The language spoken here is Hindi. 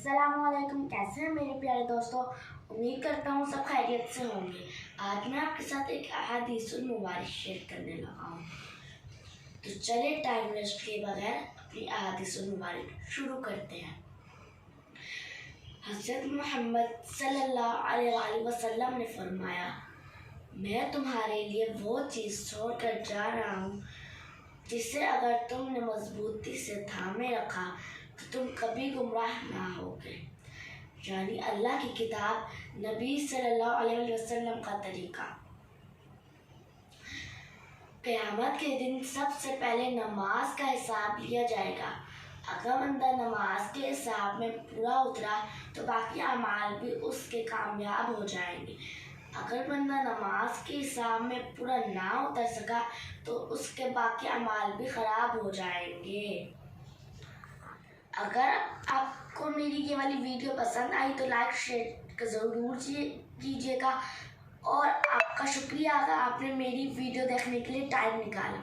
अस्सलामुअलैकुम। कैसे हैं मेरे प्यारे दोस्तों। उम्मीद करता हूँ सब खैरियत से होंगे। आज मैं आपके साथ एक अहादीसुल मुबारक शेयर करने लगा हूँ। तो चलिए टाइम वेस्ट किए बगैर अपनी अहादीसुल मुबारक शुरू करते हैं। हज़रत मोहम्मद सल्लल्लाहु अलैहि वसल्लम ने फरमाया, मैं तुम्हारे लिए वो चीज़ छोड़ कर जा रहा हूँ जिसे अगर तुमने मजबूती से थामे रखा तो तुम कभी गुमराह ना होगे। यानी अल्लाह की किताब, नबी सल्लल्लाहु अलैहि वसल्लम का तरीका। क़यामत के दिन सबसे पहले नमाज का हिसाब लिया जाएगा। अगर बंदा नमाज के हिसाब में पूरा उतरा तो बाकी अमाल भी उसके कामयाब हो जाएंगे। अगर बंदा नमाज के हिसाब में पूरा ना उतर सका तो उसके बाकी अमाल भी ख़राब हो जाएंगे। अगर आपको मेरी ये वाली वीडियो पसंद आई तो लाइक शेयर ज़रूर कीजिएगा और आपका शुक्रिया अगर आपने मेरी वीडियो देखने के लिए टाइम निकाला।